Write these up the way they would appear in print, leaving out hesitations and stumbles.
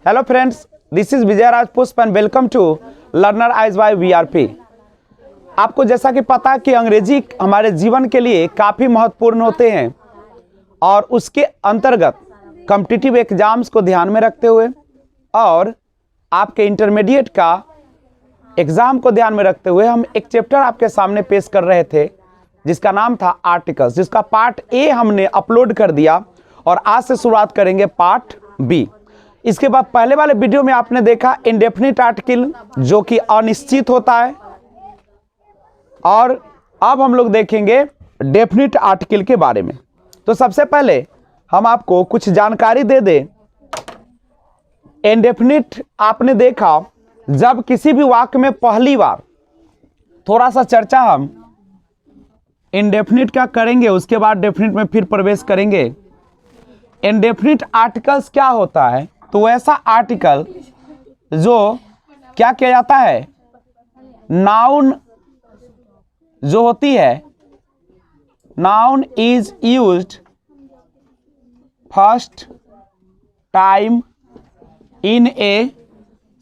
Hello friends, this is Vijay Raj Pushp and welcome to learner eyes by VRP. आपको जैसा कि पता है कि अंग्रेजी हमारे जीवन के लिए काफ़ी महत्वपूर्ण होते हैं और उसके अंतर्गत कॉम्पिटिटिव एग्जाम्स को ध्यान में रखते हुए और आपके इंटरमीडिएट का एग्ज़ाम को ध्यान में रखते हुए हम एक चैप्टर आपके सामने पेश कर रहे थे जिसका नाम था आर्टिकल्स, जिसका पार्ट ए हमने अपलोड कर दिया और आज से शुरुआत करेंगे पार्ट बी। इसके बाद पहले वाले वीडियो में आपने देखा इंडेफिनिट आर्टिकल जो कि अनिश्चित होता है और अब हम लोग देखेंगे डेफिनिट आर्टिकल के बारे में। तो सबसे पहले हम आपको कुछ जानकारी दे दें। इंडेफिनिट आपने देखा जब किसी भी वाक्य में पहली बार, थोड़ा सा चर्चा हम इंडेफिनिट का करेंगे, उसके बाद डेफिनिट में फिर प्रवेश करेंगे। इंडेफिनिट आर्टिकल्स क्या होता है? तो ऐसा आर्टिकल जो क्या किया जाता है, नाउन जो होती है, noun is used first time in a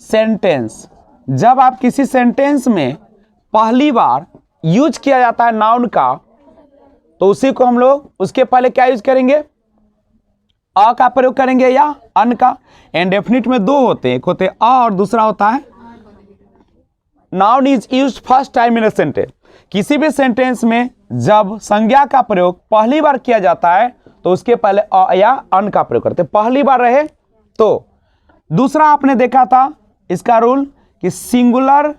sentence. जब आप किसी सेंटेंस में पहली बार यूज किया जाता है नाउन का, तो उसी को हम लोग उसके पहले क्या यूज करेंगे, अ का प्रयोग करेंगे या अन का। इंडेफिनिट में दो होते हैं, एक होते हैं अ और दूसरा होता है noun is used first time in a sentence. किसी भी सेंटेंस में जब संज्ञा का प्रयोग पहली बार किया जाता है तो उसके पहले अ या अन का प्रयोग करते हैं, पहली बार रहे तो। दूसरा आपने देखा था इसका रूल कि सिंगुलर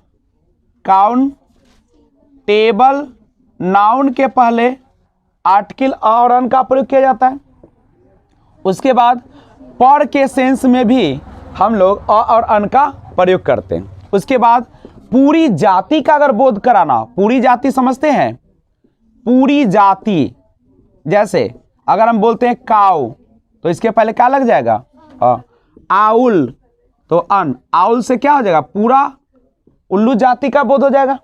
काउंटेबल नाउन के पहले आर्टिकल अ और अन का प्रयोग किया जाता है। उसके बाद पर के सेंस में भी हम लोग अ और अन का प्रयोग करते हैं। उसके बाद पूरी जाति का अगर बोध कराना, पूरी जाति समझते हैं, पूरी जाति, जैसे अगर हम बोलते हैं काऊ तो इसके पहले क्या लग जाएगा, आउल, तो अन, आउल से क्या हो जाएगा, पूरा उल्लू जाति का बोध हो जाएगा।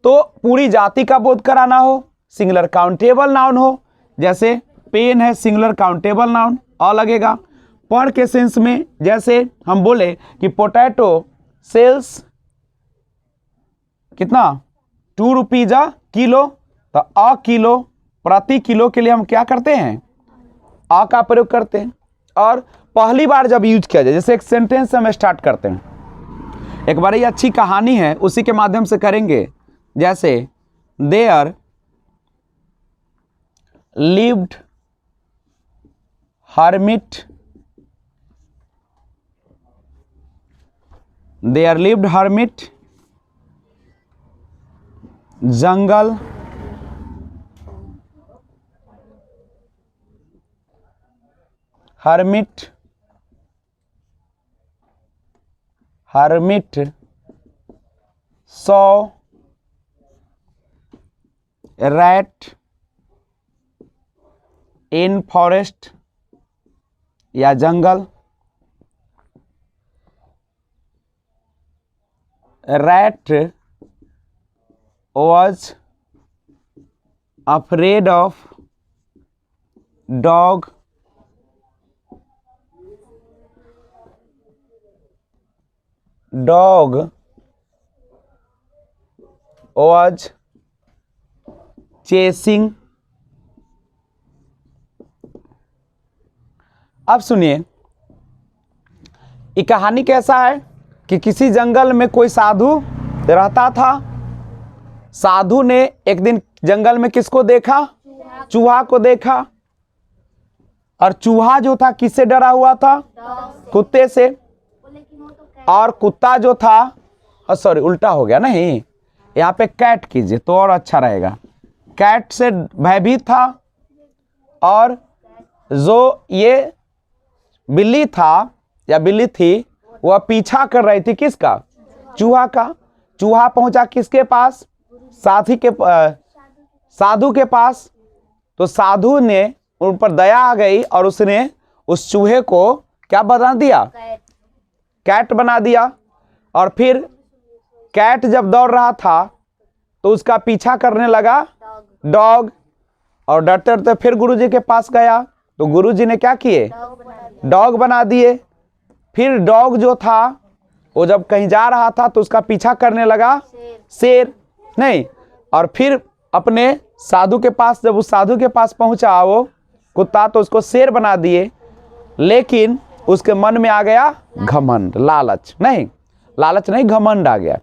तो पूरी जाति का बोध कराना हो, सिंगुलर काउंटेबल नाउन हो, जैसे पेन है सिंगुलर काउंटेबल नाउन, अ लगेगा। पर के सेंस में जैसे हम बोले कि पोटैटो सेल्स कितना, 2 रुपीज अ किलो, तो अ किलो, प्रति किलो के लिए हम क्या करते हैं, अ का प्रयोग करते हैं। और पहली बार जब यूज किया जाए, जैसे एक सेंटेंस से हम स्टार्ट करते हैं, एक बड़ी अच्छी कहानी है उसी के माध्यम से करेंगे। जैसे there lived hermit, there lived hermit, jungle, hermit saw a rat in forest या जंगल। Rat was afraid of dog, dog was chasing. अब सुनिए, ये कहानी कैसा है कि किसी जंगल में कोई साधु रहता था। साधु ने एक दिन जंगल में किसको देखा, चूहा को देखा। और चूहा जो था किससे डरा हुआ था, कुत्ते से। और कुत्ता जो था, सॉरी उल्टा हो गया, नहीं यहाँ पे कैट कीजिए तो और अच्छा रहेगा। कैट से भयभीत था और जो ये बिल्ली था या बिल्ली थी वह पीछा कर रही थी किसका, चूहा का। चूहा पहुंचा किसके पास, साधु के पास। तो साधु ने उन पर दया आ गई और उसने उस चूहे को क्या बना दिया, कैट बना दिया। और फिर कैट जब दौड़ रहा था तो उसका पीछा करने लगा डॉग। और डरते डरते फिर गुरुजी के पास गया तो गुरुजी ने क्या किए, डॉग बना दिए। फिर डॉग जो था वो जब कहीं जा रहा था तो उसका पीछा करने लगा शेर, नहीं, और फिर अपने साधु के पास, जब उस साधु के पास पहुंचा वो कुत्ता, तो उसको शेर बना दिए। लेकिन उसके मन में आ गया घमंड, लालच नहीं, लालच नहीं, घमंड आ गया।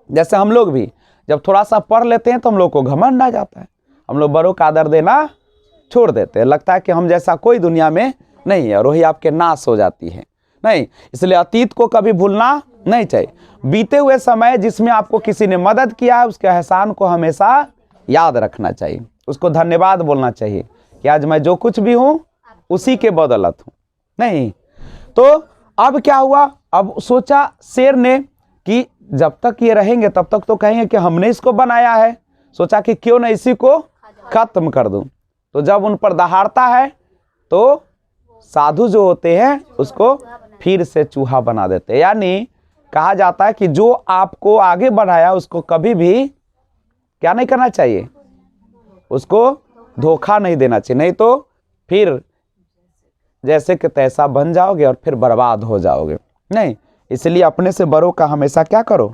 जैसे हम लोग भी जब थोड़ा सा पढ़ लेते हैं तो हम लोग को घमंड आ जाता है, हम लोग बड़ों का आदर देना छोड़ देते हैं, लगता है कि हम जैसा कोई दुनिया में नहीं है, और वही आपके नाश हो जाती है। नहीं, इसलिए अतीत को कभी भूलना नहीं चाहिए। बीते हुए समय जिसमें आपको किसी ने मदद किया है उसके एहसान को हमेशा याद रखना चाहिए, उसको धन्यवाद बोलना चाहिए कि आज मैं जो कुछ भी हूं उसी के बदौलत हूं। नहीं तो अब क्या हुआ, अब सोचा शेर ने कि जब तक ये रहेंगे तब तक तो कहेंगे कि हमने इसको बनाया है, सोचा कि क्यों ना इसी को खत्म कर दूं। तो जब उन पर दहाड़ता है तो साधु जो होते हैं उसको फिर से चूहा बना देते हैं। यानी कहा जाता है कि जो आपको आगे बढ़ाया उसको कभी भी क्या नहीं करना चाहिए, उसको धोखा नहीं देना चाहिए, नहीं तो फिर जैसे कि तैसा बन जाओगे और फिर बर्बाद हो जाओगे। नहीं, इसलिए अपने से बड़ों का हमेशा क्या करो,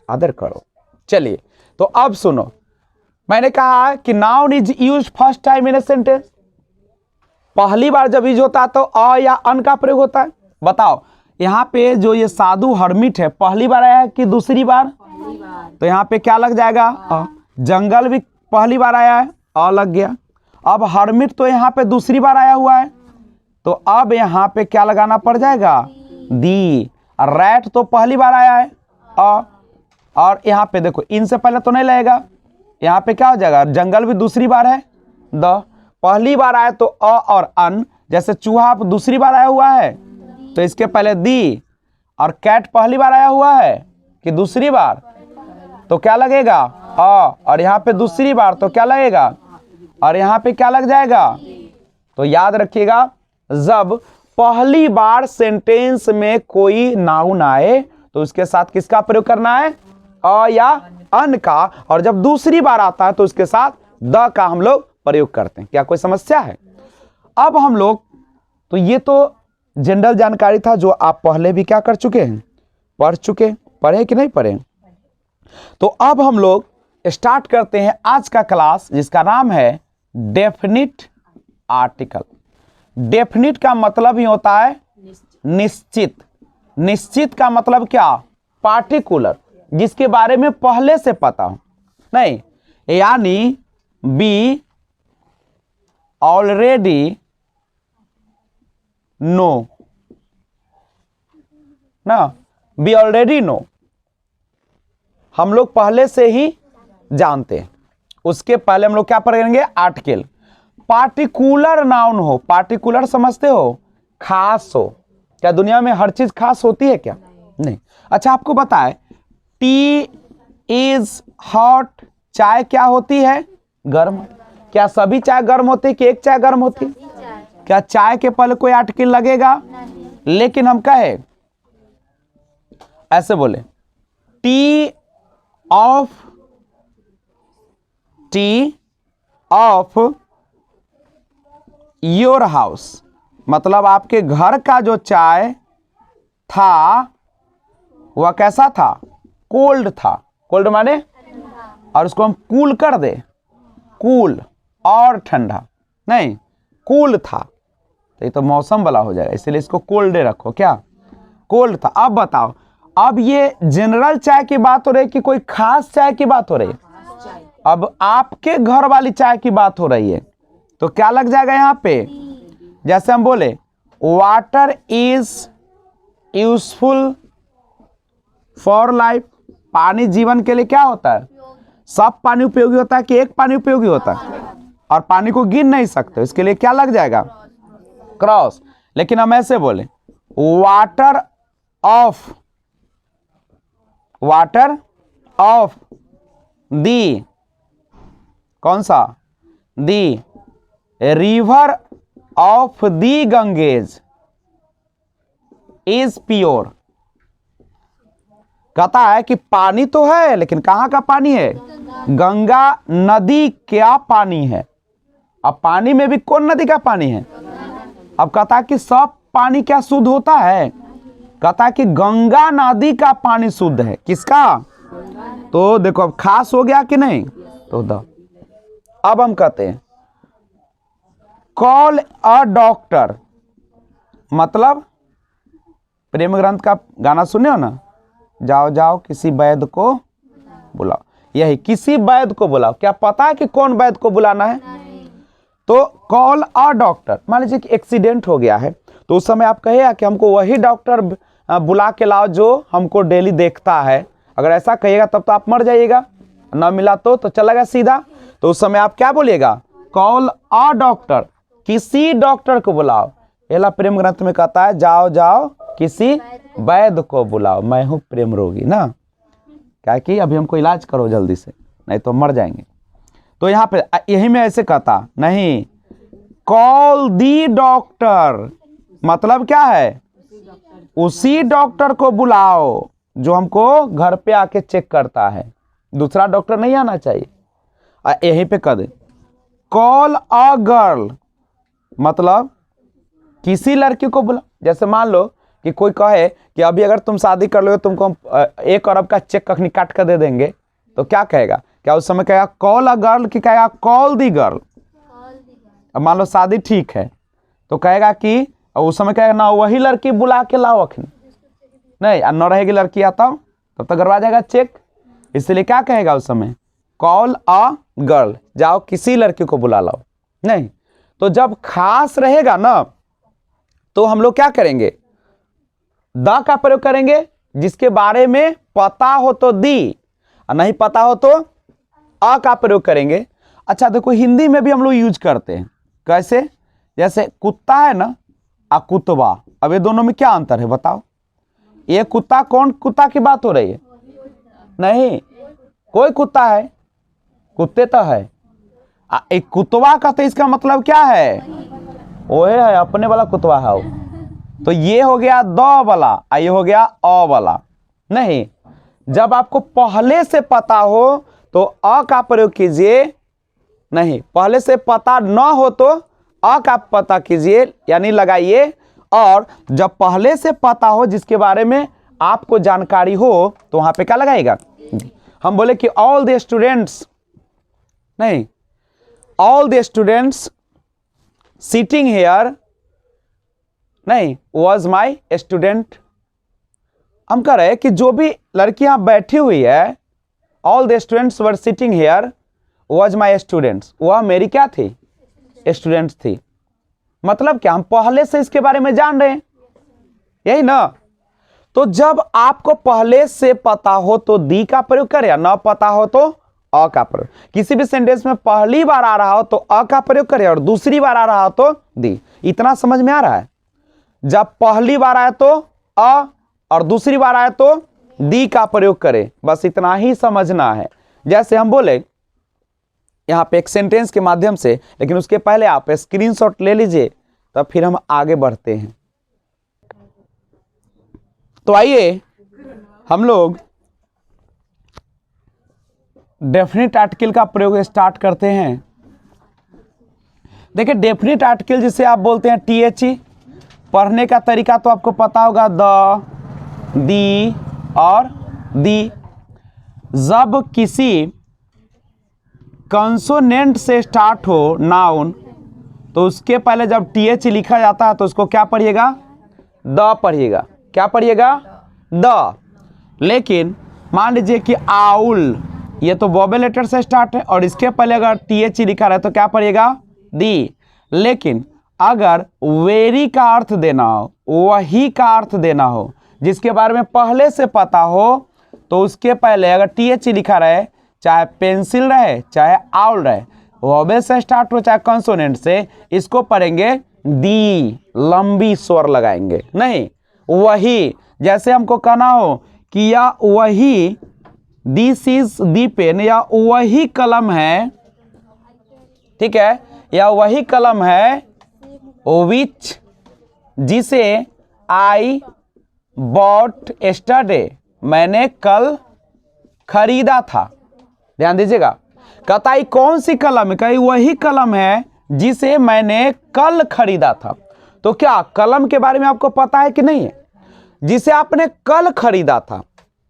आदर करो। चलिए तो अब सुनो, मैंने कहा कि noun is used first time in a sentence, पहली बार जब यूज होता है तो अ या अन का प्रयोग होता है। बताओ यहाँ पे जो ये साधु हर्मिट है पहली बार आया है कि दूसरी बार? तो यहाँ पे क्या लग जाएगा, अ। जंगल भी पहली बार आया है, अ लग गया। अब हर्मिट तो यहाँ पे दूसरी बार आया हुआ है, तो अब यहाँ पे क्या लगाना पड़ जाएगा, दी। रैट तो पहली बार आया है, अ। और यहाँ पे देखो इनसे पहले तो नहीं लगेगा, यहाँ पे क्या हो जाएगा, जंगल भी दूसरी बार है, द। पहली बार आया तो अ और अन, जैसे चूहा दूसरी बार आया हुआ है तो इसके पहले दी, और कैट पहली बार आया हुआ है कि दूसरी बार, तो क्या लगेगा, अ। और यहाँ पे दूसरी बार तो क्या लगेगा, और यहाँ पे क्या लग जाएगा। तो याद रखिएगा, जब पहली बार सेंटेंस में कोई नाउन आए तो उसके साथ किसका प्रयोग करना है, अ या अन का, और जब दूसरी बार आता है तो उसके साथ द का हम लोग प्रयोग करते हैं। क्या कोई समस्या है? अब हम लोग, तो ये तो जनरल जानकारी था जो आप पहले भी क्या कर चुके हैं, पढ़ चुके, पढ़े कि नहीं पढ़े। तो अब हम लोग स्टार्ट करते हैं आज का क्लास, जिसका नाम है डेफिनिट आर्टिकल। डेफिनिट का मतलब ही होता है निश्चित। निश्चित का मतलब क्या, पार्टिकुलर, जिसके बारे में पहले से पता हो। नहीं, यानी बी ऑलरेडी नो ना, बी ऑलरेडी नो, हम लोग पहले से ही जानते हैं। उसके पहले हम लोग क्या पढ़ेंगे, आर्टिकल। पार्टिकुलर नाउन हो, पार्टिकुलर समझते हो, खास हो। क्या दुनिया में हर चीज खास होती है क्या? नहीं। अच्छा आपको बताए, टी इज हॉट, चाय क्या होती है, गर्म। क्या सभी चाय गर्म होती है कि एक चाय गर्म होती है? क्या चाय के पहले कोई आर्टिकल लगेगा? लेकिन हम कहे ऐसे बोले, टी ऑफ योर हाउस, मतलब आपके घर का जो चाय था वह कैसा था, कोल्ड था। कोल्ड माने, और उसको हम कूल कर दे, कूल और ठंडा नहीं, कूल था, तो ये तो मौसम वाला हो जाएगा, इसलिए इसको कोल्ड रखो। क्या, कोल्ड था। अब बताओ, अब ये जनरल चाय की बात हो रही है कि कोई खास चाय की बात हो रही है? अब आपके घर वाली चाय की बात हो रही है, तो क्या लग जाएगा यहाँ पे, जैसे हम बोले water is useful for life, पानी जीवन के लिए क्या होता है, सब पानी उपयोगी होता है कि एक पानी उपयोगी होता है, और पानी को गिन नहीं सकते, इसके लिए क्या लग जाएगा, क्रॉस। लेकिन हम ऐसे बोले वाटर ऑफ दी, कौन सा, the river of the Ganges is pure. कहता है कि पानी तो है लेकिन कहां का पानी है, गंगा नदी क्या पानी है। अब पानी में भी कौन नदी का पानी है, अब कहता है कि सब पानी क्या शुद्ध होता है? कहता है कि गंगा नदी का पानी शुद्ध है। किसका? तो देखो अब खास हो गया कि नहीं? तो अब हम कहते हैं कॉल अ डॉक्टर, मतलब प्रेम ग्रंथ का गाना सुने हो ना, जाओ जाओ किसी वैद्य को बुलाओ, यही किसी वैद्य को बुलाओ। क्या पता है कि कौन वैद्य को बुलाना है? तो कॉल अ डॉक्टर, मान लीजिए कि एक्सीडेंट हो गया है, तो उस समय आप कहिएगा कि हमको वही डॉक्टर बुला के लाओ जो हमको डेली देखता है। अगर ऐसा कहिएगा तब तो आप मर जाइएगा, ना मिला तो चलेगा सीधा। तो उस समय आप क्या बोलिएगा? कॉल अ डॉक्टर, किसी डॉक्टर को बुलाओ। पहला प्रेम ग्रंथ में कहता है जाओ जाओ किसी वैद्य को बुलाओ, मैं हूं प्रेम रोगी ना, क्या कि अभी हमको इलाज करो जल्दी से, नहीं तो मर जाएंगे। तो यहाँ पे यही में ऐसे कहता नहीं, कॉल दी डॉक्टर, मतलब क्या है? उसी डॉक्टर को बुलाओ जो हमको घर पे आके चेक करता है, दूसरा डॉक्टर नहीं आना चाहिए। यहीं पे कह दे कॉल अ गर्ल, मतलब किसी लड़की को बुला। जैसे मान लो कि कोई कहे कि अभी अगर तुम शादी कर लो तुमको 1 अरब का चेक कखनी काट कर दे देंगे, तो क्या कहेगा? क्या उस समय कहेगा कॉल अ गर्ल कि कहेगा कॉल दी गर्ल? अब मान लो शादी ठीक है तो कहेगा कि उस समय कहेगा ना वही लड़की बुला के लाओ अखनी, नहीं न रहेगी लड़की तब तक करवा जाएगा चेक, इसलिए क्या कहेगा उस समय? कॉल अ गर्ल, जाओ किसी लड़की को बुला लाओ। नहीं तो जब खास रहेगा ना तो हम लोग क्या करेंगे? द का प्रयोग करेंगे, जिसके बारे में पता हो तो दी, और नहीं पता हो तो अ का प्रयोग करेंगे। अच्छा देखो हिंदी में भी हम लोग यूज करते हैं, कैसे? जैसे कुत्ता है ना और कुतवा, अब ये दोनों में क्या अंतर है बताओ? ये कुत्ता कौन कुत्ता की बात हो रही है? नहीं, कोई कुत्ता है, कुत्ते तो है। एक कुतवा का तो इसका मतलब क्या है? वो है अपने वाला कुतवा है वो। तो ये हो गया द वाला, ये हो गया अ वाला। नहीं, जब आपको पहले से पता हो तो अ का प्रयोग कीजिए, नहीं पहले से पता न हो तो अ का पता कीजिए यानी लगाइए, और जब पहले से पता हो जिसके बारे में आपको जानकारी हो तो वहां पे क्या लगाएगा? हम बोले कि ऑल द स्टूडेंट्स, नहीं all the students sitting here, नहीं वॉज माई स्टूडेंट। हम कह रहे हैं कि जो भी लड़कियां बैठी हुई है, all the students were sitting here was my students, वह मेरी क्या थी? स्टूडेंट्स थी। मतलब क्या? हम पहले से इसके बारे में जान रहे हैं, यही ना। तो जब आपको पहले से पता हो तो दी का प्रयोग करें, या ना पता हो तो अ का प्रयोग। किसी भी सेंटेंस में पहली बार आ रहा हो तो अ का प्रयोग करें, और दूसरी बार आ रहा हो तो दी। इतना समझ में आ रहा है? जब पहली बार आए तो अ और दूसरी बार आए तो दी का प्रयोग करें, बस इतना ही समझना है। जैसे हम बोले यहां पे एक सेंटेंस के माध्यम से, लेकिन उसके पहले आप स्क्रीनशॉट ले लीजिए, तब फिर हम आगे बढ़ते हैं। तो आइए हम लोग डेफिनेट आर्टिकल का प्रयोग स्टार्ट करते हैं। देखिए डेफिनेट आर्टिकल जिसे आप बोलते हैं THE, पढ़ने का तरीका तो आपको पता होगा, द, दी और दी। जब किसी कंसोनेंट से स्टार्ट हो नाउन, तो उसके पहले जब TH लिखा जाता है तो उसको क्या पढ़िएगा? द पढ़िएगा। क्या पढ़िएगा? द। लेकिन मान लीजिए कि आउल, ये तो वोवेल लेटर से स्टार्ट है, और इसके पहले अगर TH लिखा रहे तो क्या पढ़िएगा? दी। लेकिन अगर वेरी का अर्थ देना हो, वही का अर्थ देना हो, जिसके बारे में पहले से पता हो, तो उसके पहले अगर TH लिखा रहे, चाहे पेंसिल रहे चाहे आउल रहे, वोवेल से स्टार्ट हो चाहे कंसोनेंट से, इसको पढ़ेंगे दी, लंबी स्वर लगाएंगे। नहीं वही, जैसे हमको कहना हो कि या वही, दिस इज दी पेन, या वही कलम है, ठीक है, या वही कलम है विच जिसे आई बॉट एस्टरडे, मैंने कल खरीदा था। ध्यान दीजिएगा, कहता है कौन सी कलम है? कहीं वही कलम है जिसे मैंने कल खरीदा था। तो क्या कलम के बारे में आपको पता है कि नहीं है, जिसे आपने कल खरीदा था?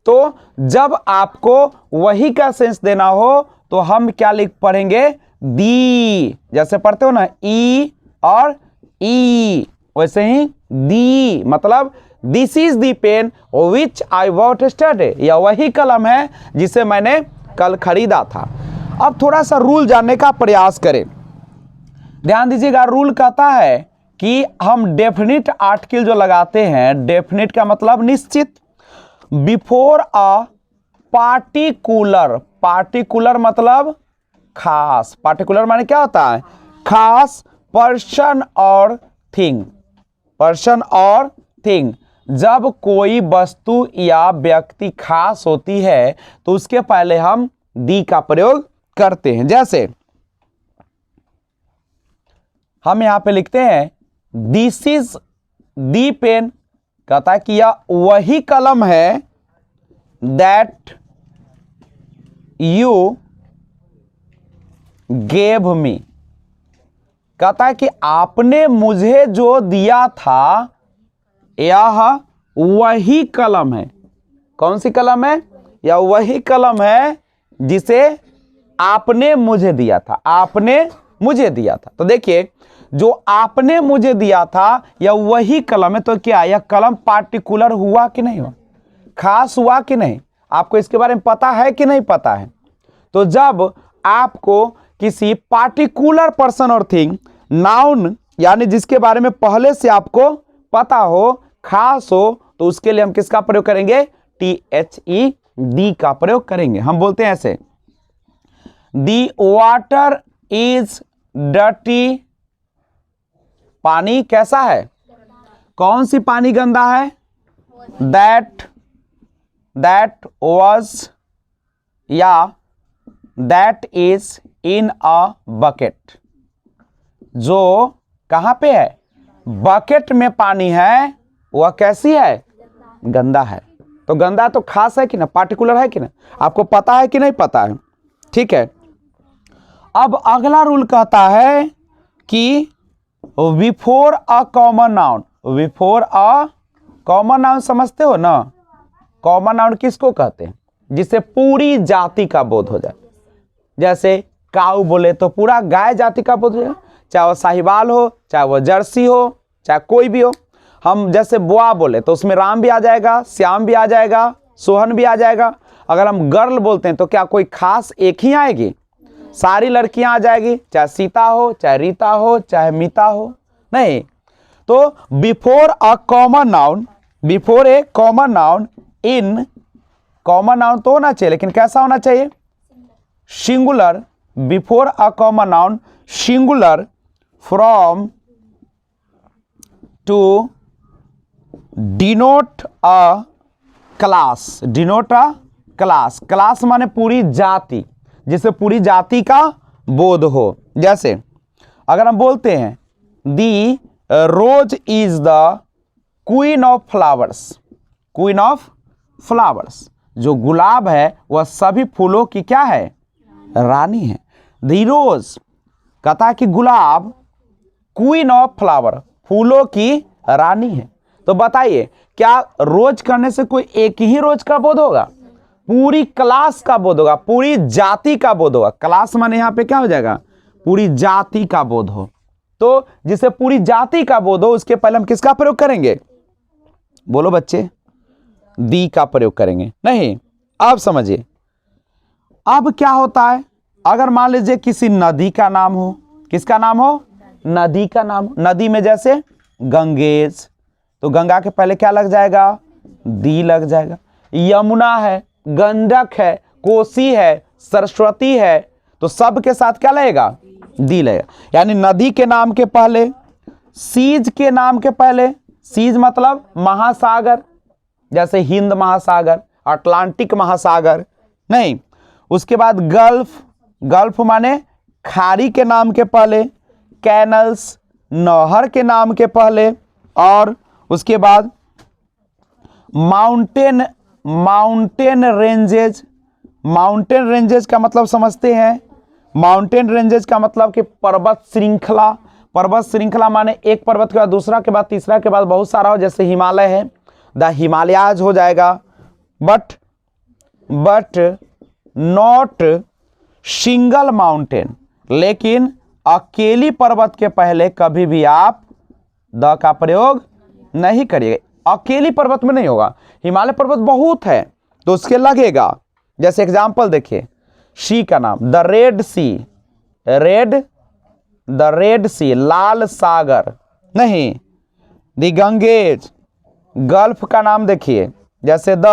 तो जब आपको वही का सेंस देना हो तो हम क्या लिख पढ़ेंगे? दी, जैसे पढ़ते हो ना ई और ई, वैसे ही दी मतलब this is the pen which I bought yesterday, या वही कलम है जिसे मैंने कल खरीदा था। अब थोड़ा सा रूल जानने का प्रयास करें। ध्यान दीजिएगा, रूल कहता है कि हम डेफिनिट आर्टिकल जो लगाते हैं, डेफिनिट का मतलब निश्चित, बिफोर अ पार्टिकुलर, पार्टिकुलर मतलब खास, पार्टिकुलर माने क्या होता है? खास, पर्सन और थिंग, पर्सन और थिंग। जब कोई वस्तु या व्यक्ति खास होती है तो उसके पहले हम दी का प्रयोग करते हैं। जैसे हम यहां पे लिखते हैं दिस इज दी पेन, कहता है कि यह वही कलम है दैट यू गेव मी, कहता है कि आपने मुझे जो दिया था यह वही कलम है। कौन सी कलम है? यह वही कलम है जिसे आपने मुझे दिया था, आपने मुझे दिया था। तो देखिए, जो आपने मुझे दिया था यह वही कलम है, तो क्या यह कलम पार्टिकुलर हुआ कि नहीं हुआ? खास हुआ कि नहीं? आपको इसके बारे में पता है कि नहीं पता है? तो जब आपको किसी पार्टिकुलर पर्सन और थिंग, नाउन यानी जिसके बारे में पहले से आपको पता हो, खास हो, तो उसके लिए हम किसका प्रयोग करेंगे? THE, दी का प्रयोग करेंगे। हम बोलते हैं ऐसे, दी वाटर इज डर्टी, पानी कैसा है? कौन सी पानी गंदा है? दैट वाज, या that is in a bucket, जो कहां पे है? बकेट में पानी है, वह कैसी है? गंदा है। तो गंदा तो खास है कि ना, पार्टिकुलर है कि ना? आपको पता है कि नहीं पता है? ठीक है। अब अगला रूल कहता है कि before a common noun, before a common noun समझते हो ना? कॉमन नाउन किसको कहते हैं? जिससे पूरी जाति का बोध हो जाए। जैसे काऊ बोले तो पूरा गाय जाति का बोध हो जाए, चाहे वो साहिवाल हो, चाहे वो जर्सी हो, चाहे कोई भी हो। हम जैसे बुआ बोले तो उसमें राम भी आ जाएगा, श्याम भी आ जाएगा, सोहन भी आ जाएगा। अगर हम गर्ल बोलते हैं तो क्या कोई खास एक ही आएगी? सारी लड़कियां आ जाएगी, चाहे सीता हो, चाहे रीता हो, चाहे मीता हो? नहीं। तो before a common noun, before a common noun, इन, कॉमन नाउन तो होना चाहिए लेकिन कैसा होना चाहिए? Singular, before a common noun singular from to denote a class, denote a class, class माने पूरी जाति, जिससे पूरी जाति का बोध हो। जैसे अगर हम बोलते हैं the rose is the queen of flowers, queen of flowers, जो गुलाब है वह सभी फूलों की क्या है? रानी है। दी रोज कहता है कि गुलाब क्वीन ऑफ फ्लावर, फूलों की रानी है। तो बताइए, क्या रोज करने से कोई एक ही रोज का बोध होगा? पूरी क्लास का बोध होगा, पूरी जाति का बोध होगा। क्लास माने यहां पे क्या हो जाएगा? पूरी जाति का बोध हो। तो जिसे पूरी जाति का बोध हो उसके पहले हम किसका प्रयोग करेंगे? बोलो बच्चे, दी का प्रयोग करेंगे। नहीं, अब समझिए, अब क्या होता है? अगर मान लीजिए किसी नदी का नाम हो, किसका नाम हो? नदी का नाम। नदी में जैसे गंगेज, तो गंगा के पहले क्या लग जाएगा? दी लग जाएगा। यमुना है, गंडक है, कोसी है, सरस्वती है, तो सब के साथ क्या लगेगा? दी लगेगा। यानी नदी के नाम के पहले, सीज के नाम के पहले, सीज मतलब महासागर, जैसे हिंद महासागर, अटलांटिक महासागर, नहीं। उसके बाद गल्फ, गल्फ माने खाड़ी के नाम के पहले, कैनल्स नहर के नाम के पहले, और उसके बाद mountain, mountain ranges, mountain ranges का मतलब समझते हैं? माउंटेन रेंजेज का मतलब कि पर्वत श्रृंखला, पर्वत श्रृंखला माने एक पर्वत के बाद दूसरा के बाद तीसरा के बाद बहुत सारा हो, जैसे हिमालय है, द हिमालयाज हो जाएगा। बट नॉट सिंगल माउंटेन, लेकिन अकेली पर्वत के पहले कभी भी आप द का प्रयोग नहीं करिएगा। अकेली पर्वत में नहीं होगा, हिमालय पर्वत बहुत है तो उसके लगेगा। जैसे एग्जाम्पल देखिए, सी का नाम the red sea, the red sea लाल सागर नहीं, द गंगेज गल्फ का नाम देखिए, जैसे द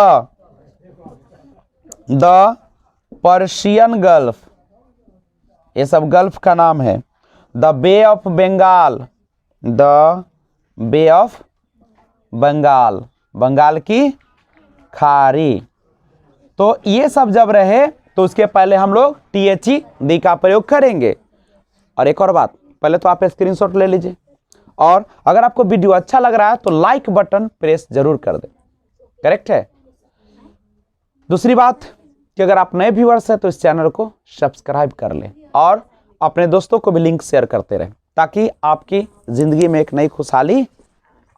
पर्शियन गल्फ, ये सब गल्फ का नाम है। The bay of Bengal, the bay of Bengal, Bengal की खाड़ी। तो ये सब जब रहे तो उसके पहले हम लोग THE दी का प्रयोग करेंगे। और एक और बात, पहले तो आप स्क्रीनशॉट ले लीजिए, और अगर आपको वीडियो अच्छा लग रहा है तो लाइक बटन प्रेस जरूर कर दें, करेक्ट है। दूसरी बात कि अगर आप नए व्यूअर्स हैं तो इस चैनल को सब्सक्राइब कर लें और अपने दोस्तों को भी लिंक शेयर करते रहें, ताकि आपकी जिंदगी में एक नई खुशहाली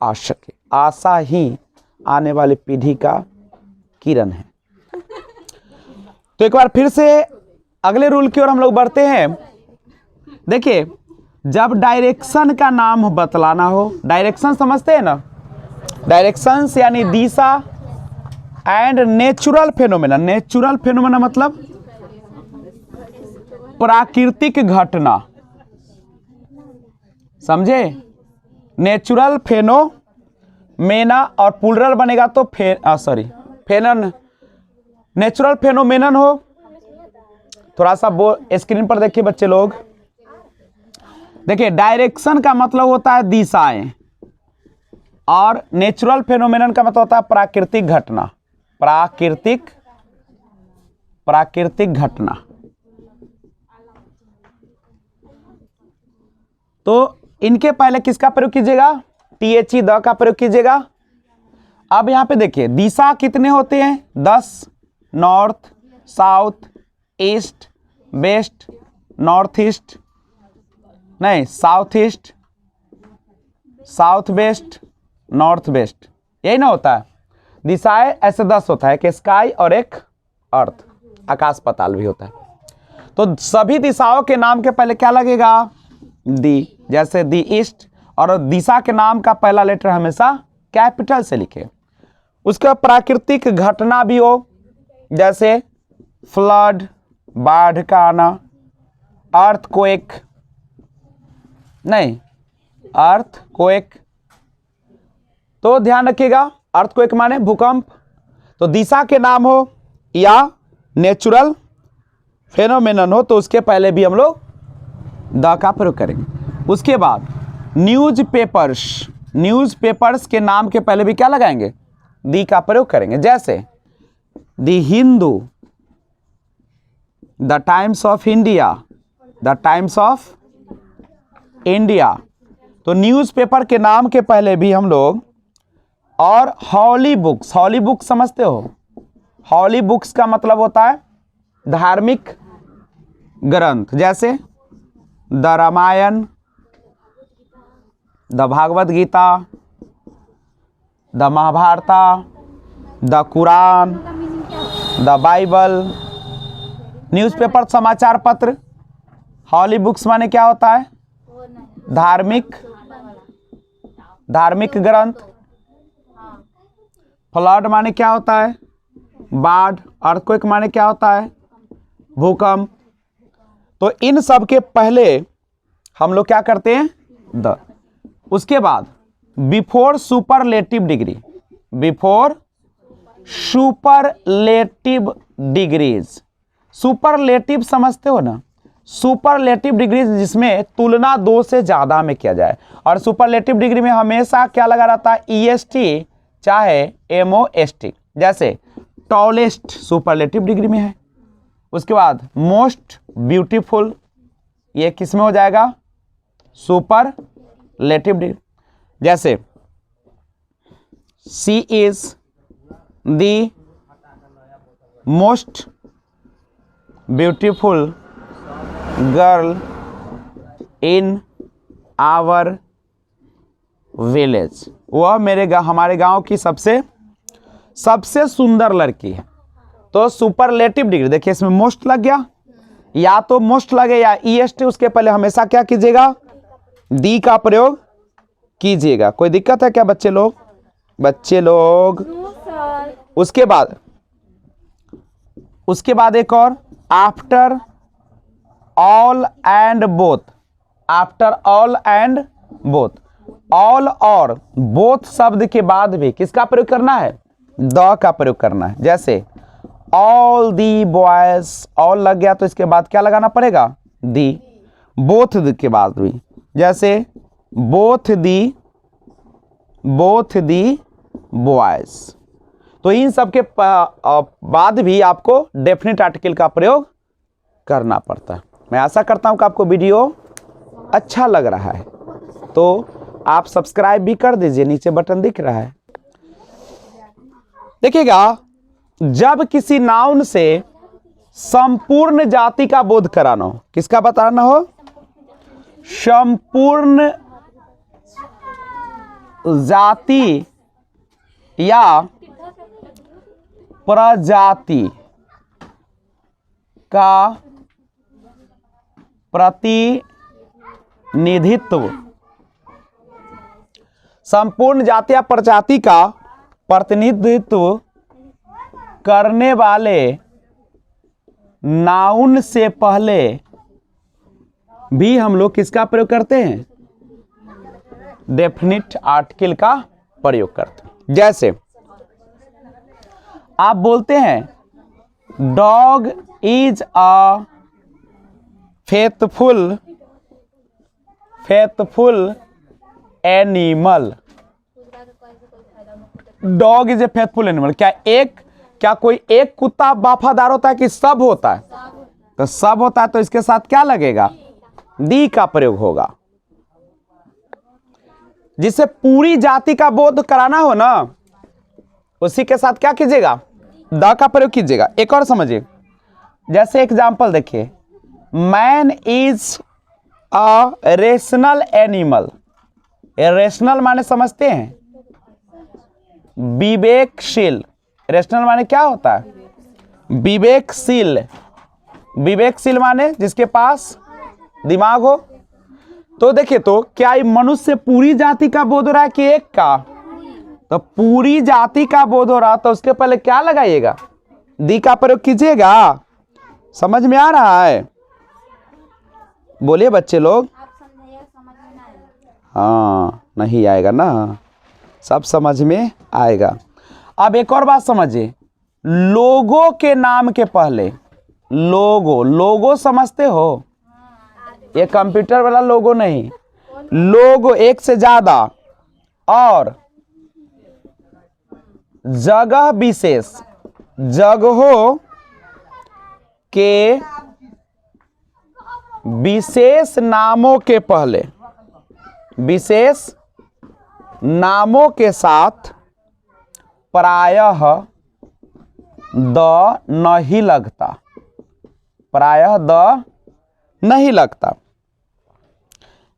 आ सके। आशा ही आने वाली पीढ़ी का किरण है। तो एक बार फिर से अगले रूल की ओर हम लोग बढ़ते हैं। देखिए, जब डायरेक्शन का नाम बतलाना हो, डायरेक्शन समझते हैं ना, डायरेक्शंस यानी दिशा, and natural phenomena, natural phenomena मतलब प्राकृतिक घटना, समझे। नेचुरल फेनोमेना और प्लूरल बनेगा तो फेनन, नेचुरल फेनोमेनन हो। थोड़ा सा स्क्रीन पर देखिए बच्चे लोग, देखिए डायरेक्शन का मतलब होता है दिशाएं, और नेचुरल फेनोमेनन का मतलब होता है प्राकृतिक घटना, प्राकृतिक घटना। तो इनके पहले किसका प्रयोग कीजिएगा? THE द का प्रयोग कीजिएगा। अब यहां पे देखिए दिशा कितने होते हैं? 10, north, south, east, west, north east, नहीं south east, south west, north west, यही ना होता है। दिशाएं ऐसे 10 होता है, एक स्काई और एक अर्थ, आकाश पाताल भी होता है। तो सभी दिशाओं के नाम के पहले क्या लगेगा? दी, जैसे दी ईस्ट, और दिशा के नाम का पहला लेटर हमेशा कैपिटल से लिखे। उसका प्राकृतिक घटना भी हो, जैसे फ्लड, बाढ़ का आना, अर्थक्वेक, नहीं अर्थक्वेक, तो ध्यान रखिएगा अर्थक्वेक माने भूकंप। तो दिशा के नाम हो या नेचुरल फेनोमेनन हो तो उसके पहले भी हम लोग द का प्रयोग करेंगे। उसके बाद न्यूज़पेपर्स, न्यूज़पेपर्स के नाम के पहले भी क्या लगाएंगे? दी का प्रयोग करेंगे, जैसे the Hindu, the times of India, the times of India. तो न्यूज़पेपर के नाम के पहले भी हम लोग, और हॉली बुक्स, हॉली बुक्स समझते हो? हॉली बुक्स का मतलब होता है धार्मिक ग्रंथ, जैसे the Ramayan, the Bhagavad Gita, the Mahabharata, the Quran, the Bible. Newspaper समाचार पत्र, हॉली बुक्स माने क्या होता है? धार्मिक ग्रंथ। फ्लड माने क्या होता है? बाढ़। अर्थक्वेक माने क्या होता है? भूकंप। तो इन सब के पहले हम लोग क्या करते हैं? द। उसके बाद before superlative degree, before superlative degrees. Superlative समझते हो ना? सुपरलेटिव डिग्रीज जिसमें तुलना 2 से ज्यादा में किया जाए, और सुपरलेटिव डिग्री में हमेशा क्या लगा रहता है? EST चाहे MOST। जैसे टॉलेस्ट सुपरलेटिव डिग्री में है। उसके बाद मोस्ट ब्यूटीफुल, ये किस में हो जाएगा? Superlative degree. जैसे she is the most beautiful girl in our village, वह हमारे गांव की सबसे सुंदर लड़की है। तो सुपरलेटिव डिग्री, देखिए इसमें मोस्ट लग गया, या तो मोस्ट लगे या ईएसटी, उसके पहले हमेशा क्या कीजिएगा, दी का प्रयोग कीजिएगा। कोई दिक्कत है क्या बच्चे लोग? उसके बाद एक और, after all and both. After all and both, all और बोथ शब्द के बाद भी किसका प्रयोग करना है? द का प्रयोग करना है। जैसे ऑल दी बॉयज, ऑल लग गया तो इसके बाद क्या लगाना पड़ेगा? दी। बोथ के बाद भी, जैसे बोथ दी बॉयज। तो इन सब के बाद भी आपको डेफिनेट आर्टिकल का प्रयोग करना पड़ता है। मैं आशा करता हूं कि आपको वीडियो अच्छा लग रहा है, तो आप सब्सक्राइब भी कर दीजिए, नीचे बटन दिख रहा है। देखिएगा, जब किसी नाउन से संपूर्ण जाति का बोध कराना हो, किसका बताना हो? संपूर्ण जाति या प्रजाति का प्रतिनिधित्व, संपूर्ण जाति या प्रजाति का प्रतिनिधित्व करने वाले नाउन से पहले भी हम लोग किसका प्रयोग करते हैं? डेफिनिट आर्टिकल का प्रयोग करते हैं। जैसे आप बोलते हैं dog is a faithful animal. Dog is a faithful animal. क्या कोई एक कुत्ता वफादार होता है कि सब होता है? तो सब होता है, तो इसके साथ क्या लगेगा? दी का प्रयोग होगा। जिसे पूरी जाति का बोध कराना हो ना, उसी के साथ क्या कीजिएगा? द का प्रयोग कीजिएगा। एक और समझिए, जैसे एग्जाम्पल देखिए, man is a rational animal. Rational माने समझते हैं? विवेकशील। रेशनल माने क्या होता है? विवेकशील। विवेकशील माने जिसके पास दिमाग हो। तो देखिए, तो क्या ये मनुष्य पूरी जाति का बोध हो रहा है कि एक का? तो पूरी जाति का बोध हो रहा, तो उसके पहले क्या लगाइएगा? दी का प्रयोग कीजिएगा। समझ में आ रहा है? बोलिए बच्चे लोग। हाँ, नहीं आएगा ना, सब समझ में आएगा। अब एक और बात समझिए, लोगों के नाम के पहले लोगो समझते हो? ये कंप्यूटर वाला लोगो नहीं, लोगो एक से ज्यादा और जगह विशेष, जगहों के विशेष नामों के पहले, विशेष नामों के साथ प्रायः द नहीं लगता। प्रायः द नहीं लगता।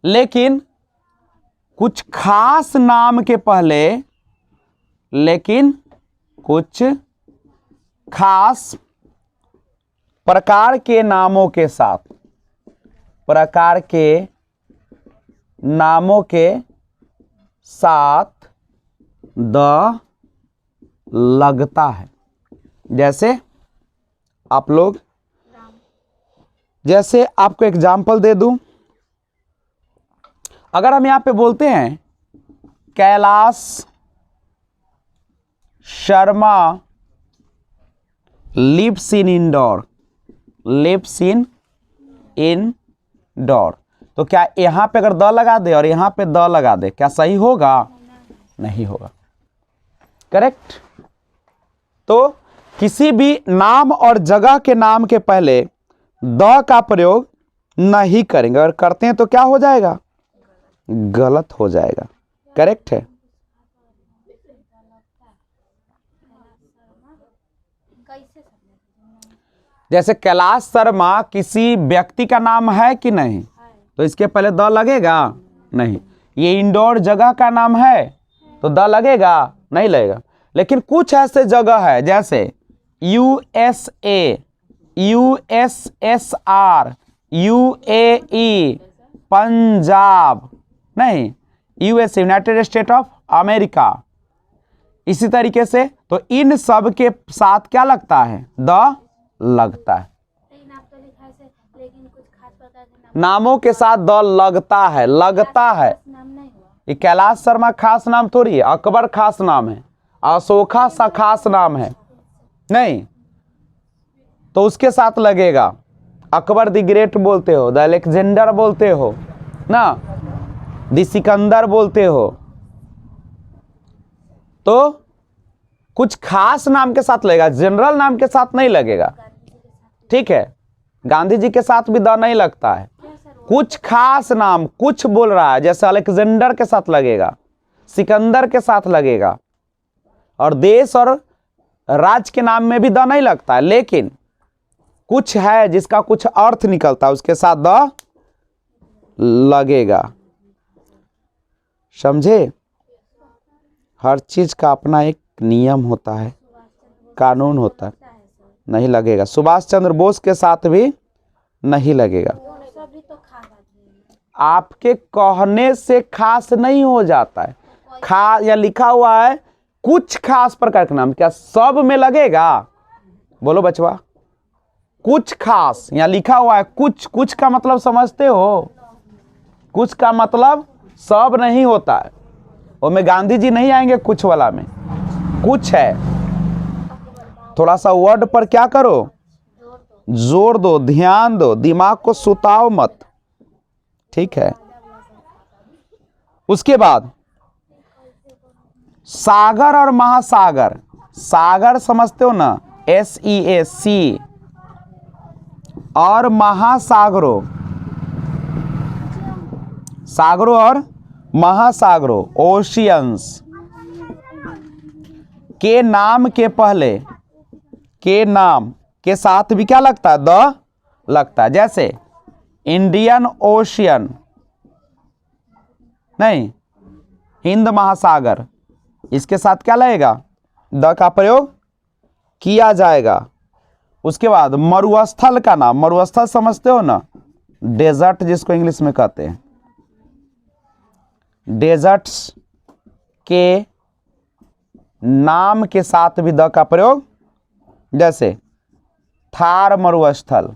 लेकिन कुछ खास नाम के पहले, लेकिन कुछ खास प्रकार के नामों के साथ, प्रकार के नामों के साथ द लगता है। जैसे आप लोग, जैसे आपको एग्जाम्पल दे दूं, अगर हम यहां पे बोलते हैं Kailash Sharma lives in Indore, lives in Indore, तो क्या यहां पे अगर द लगा दे और यहां पे द लगा दे, क्या सही होगा? नहीं होगा। करेक्ट? तो किसी भी नाम और जगह के नाम के पहले द का प्रयोग नहीं करेंगे, और करते हैं तो क्या हो जाएगा? गलत हो जाएगा। करेक्ट है? जैसे कैलाश शर्मा किसी व्यक्ति का नाम है कि नहीं? तो इसके पहले द लगेगा? नहीं। ये इंडोर जगह का नाम है तो द लगेगा? नहीं लगेगा। लेकिन कुछ ऐसे जगह है जैसे USA, USSR, UAE, पंजाब, नहीं, US United state of America. इसी तरीके से तो इन सब के साथ क्या लगता है? द लगता है। नामों के साथ द लगता है, लगता है। ये कैलाश शर्मा खास नाम थोड़ी है, अकबर खास नाम है, अशोका सा खास नाम है, नहीं, तो उसके साथ लगेगा। अकबर द ग्रेट बोलते हो, द अलेक्जेंडर बोलते हो ना, द सिकंदर बोलते हो, तो कुछ खास नाम के साथ लगेगा, जनरल नाम के साथ नहीं लगेगा। ठीक है, गांधी जी के साथ भी द नहीं लगता है। कुछ खास नाम, कुछ बोल रहा है, जैसे अलेक्जेंडर के साथ लगेगा, सिकंदर के साथ लगेगा, और देश और राज्य के नाम में भी द नहीं लगता है। लेकिन कुछ है जिसका कुछ अर्थ निकलता है, उसके साथ द लगेगा। समझे? हर चीज का अपना एक नियम होता है, कानून होता है। नहीं लगेगा। सुभाष चंद्र बोस के साथ भी नहीं लगेगा। आपके कहने से खास नहीं हो जाता है। या लिखा हुआ है कुछ खास प्रकार का नाम, क्या सब में लगेगा? बोलो बचवा। कुछ खास यहाँ लिखा हुआ है, कुछ, कुछ का मतलब समझते हो? कुछ का मतलब सब नहीं होता है। और में गांधी जी नहीं आएंगे कुछ वाला में, कुछ है। थोड़ा सा वर्ड पर क्या करो, जोर दो, ध्यान दो, दिमाग को सुताओ मत। ठीक है। उसके बाद सागर और महासागर। सागर समझते हो ना, SEAC, और महासागरों, सागरों और महासागरों, ओशियंस के नाम के पहले, के नाम के साथ भी क्या लगता है? द लगता है। जैसे इंडियन ओशियन, नहीं, हिंद महासागर, इसके साथ क्या लगेगा? द का प्रयोग किया जाएगा। उसके बाद मरुस्थल का नाम, मरुस्थल समझते हो ना, डेजर्ट जिसको इंग्लिश में कहते हैं, डेजर्ट्स के नाम के साथ भी द का प्रयोग, जैसे थार मरुस्थल।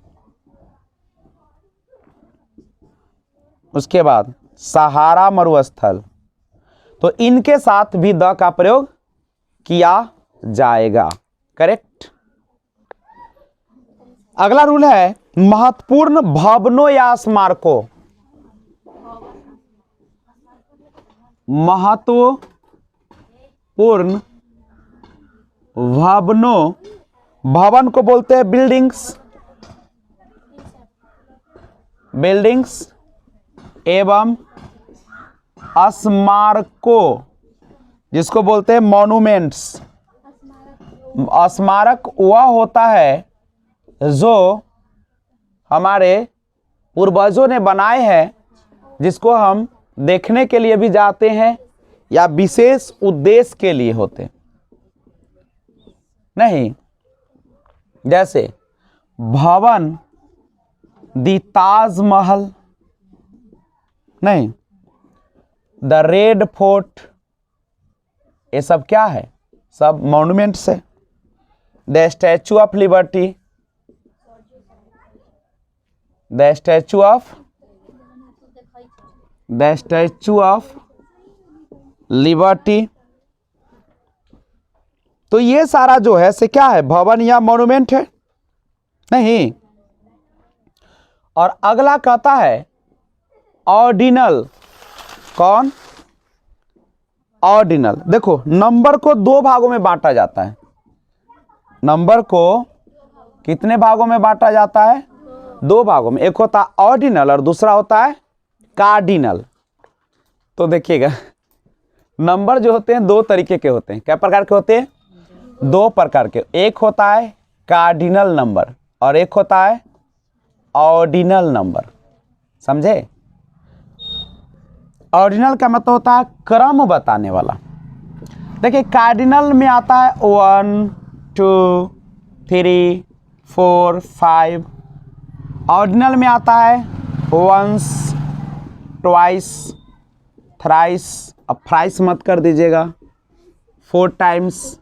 उसके बाद सहारा मरुस्थल, तो इनके साथ भी द का प्रयोग किया जाएगा। करेक्ट। अगला रूल है महत्वपूर्ण भवनों या स्मारकों। महत्वपूर्ण भवनों, भवन को बोलते हैं बिल्डिंग्स, बिल्डिंग्स एवं स्मारकों जिसको बोलते हैं मॉन्यूमेंट्स। स्मारक वह होता है जो हमारे पूर्वजों ने बनाए हैं, जिसको हम देखने के लिए भी जाते हैं या विशेष उद्देश्य के लिए होते हैं। नहीं, जैसे भवन, द ताजमहल, नहीं, द रेड फोर्ट, ये सब क्या है? सब मॉन्यूमेंट्स है। The statue of liberty, the statue of liberty. तो ये सारा जो है से क्या है? भवन या मॉन्यूमेंट है। नहीं। और अगला कहता है ऑर्डिनल। कौन? ऑर्डिनल। देखो, नंबर को दो भागों में बांटा जाता है। नंबर को कितने भागों में बांटा जाता है? दो भागों में। एक होता है ऑर्डिनल और दूसरा होता है कार्डिनल। तो देखिएगा, नंबर जो होते हैं दो तरीके के होते हैं। क्या प्रकार के होते हैं? दो प्रकार के। एक होता है कार्डिनल नंबर और एक होता है ऑर्डिनल नंबर। समझे? ऑर्डिनल का मतलब होता है क्रम बताने वाला। देखिए कार्डिनल में आता है 1 2 3 4 5। ऑर्डिनल में आता है वंस ट्वाइस थ्राइस, अब थ्राइस मत कर दीजिएगा, 4 टाइम्स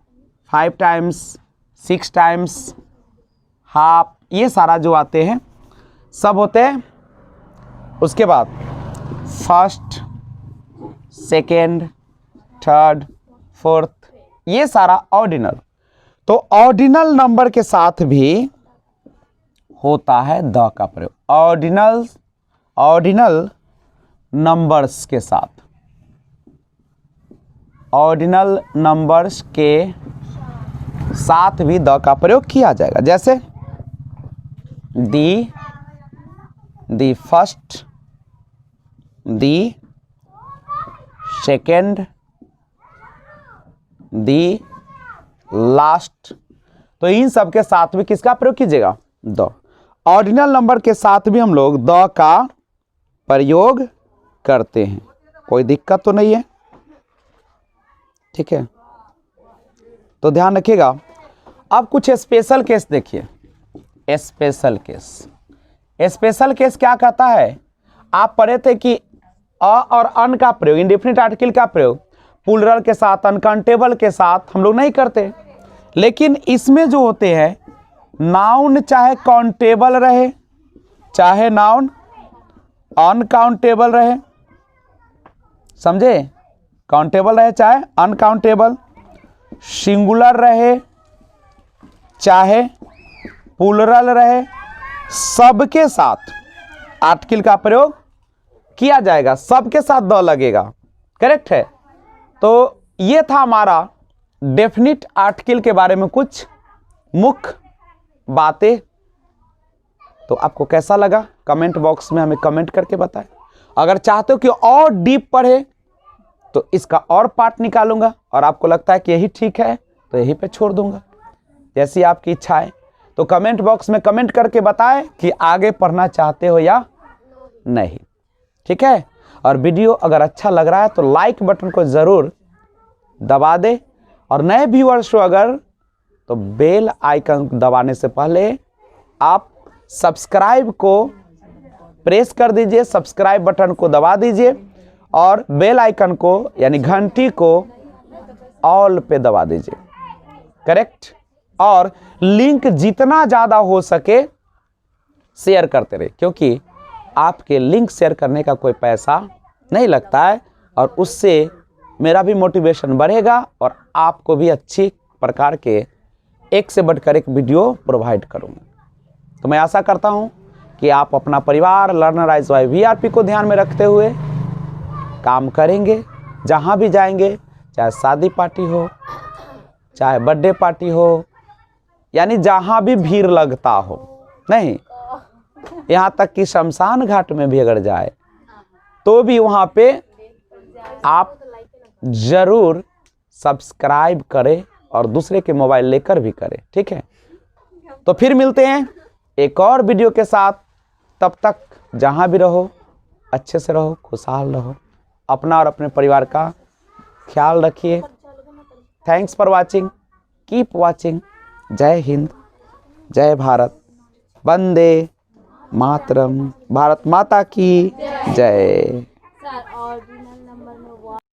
5 टाइम्स 6 टाइम्स हाफ, ये सारा जो आते हैं सब होते हैं। उसके बाद फर्स्ट सेकेंड थर्ड फोर्थ, ये सारा ऑर्डिनल। तो ऑर्डिनल नंबर के साथ भी होता है द का प्रयोग। ऑर्डिनल नंबर्स के साथ, ऑर्डिनल नंबर्स के साथ भी द का प्रयोग किया जाएगा। जैसे the first, the second, the last, तो इन सब के साथ भी किसका प्रयोग कीजिएगा? द। ऑर्डिनल नंबर के साथ भी हम लोग द का प्रयोग करते हैं, कोई दिक्कत तो नहीं है, ठीक है। तो ध्यान रखिएगा। अब कुछ स्पेशल केस देखिए। स्पेशल केस, स्पेशल केस क्या कहता है? आप पढ़े थे कि अ और अन का प्रयोग, इंडेफिनिट आर्टिकल का प्रयोग प्लूरल के साथ, अनकाउंटेबल के साथ हम लोग नहीं करते, लेकिन इसमें जो होते हैं नाउन चाहे काउंटेबल रहे, चाहे नाउन अनकाउंटेबल रहे, समझे? काउंटेबल रहे चाहे अनकाउंटेबल, सिंगुलर रहे चाहे प्लूरल रहे, सबके साथ आर्टिकल का प्रयोग किया जाएगा, सबके साथ द लगेगा। करेक्ट है। तो ये था हमारा डेफिनिट आर्टिकल के बारे में कुछ मुख्य बातें। तो आपको कैसा लगा कमेंट बॉक्स में हमें कमेंट करके बताएं। अगर चाहते हो कि और डीप पढ़े तो इसका और पार्ट निकालूंगा, और आपको लगता है कि यही ठीक है तो यही पे छोड़ दूंगा, जैसी आपकी इच्छा है। तो कमेंट बॉक्स में कमेंट करके बताएं कि आगे पढ़ना चाहते हो या नहीं, ठीक है। और वीडियो अगर अच्छा लग रहा है तो लाइक बटन को ज़रूर दबा दे, और नए व्यूअर्स हो अगर तो बेल आइकन दबाने से पहले आप सब्सक्राइब को प्रेस कर दीजिए, सब्सक्राइब बटन को दबा दीजिए, और बेल आइकन को यानी घंटी को ऑल पे दबा दीजिए। करेक्ट। और लिंक जितना ज़्यादा हो सके शेयर करते रहे, क्योंकि आपके लिंक शेयर करने का कोई पैसा नहीं लगता है, और उससे मेरा भी मोटिवेशन बढ़ेगा और आपको भी अच्छी प्रकार के एक से बढ़कर एक वीडियो प्रोवाइड करूँगा। तो मैं आशा करता हूँ कि आप अपना परिवार लर्नर आइज बाय वीआरपी को ध्यान में रखते हुए काम करेंगे। जहाँ भी जाएंगे, चाहे शादी पार्टी हो, चाहे बर्थडे पार्टी हो, यानी जहाँ भी भीड़ लगता हो, नहीं यहाँ तक कि शमशान घाट में भी अगर जाए तो भी वहाँ पे आप ज़रूर सब्सक्राइब करें और दूसरे के मोबाइल लेकर भी करें, ठीक है। तो फिर मिलते हैं एक और वीडियो के साथ। तब तक जहाँ भी रहो अच्छे से रहो, खुशहाल रहो, अपना और अपने परिवार का ख्याल रखिए। Thanks for watching, keep watching. जय हिंद, जय भारत, वंदे मातरम, भारत माता की जय।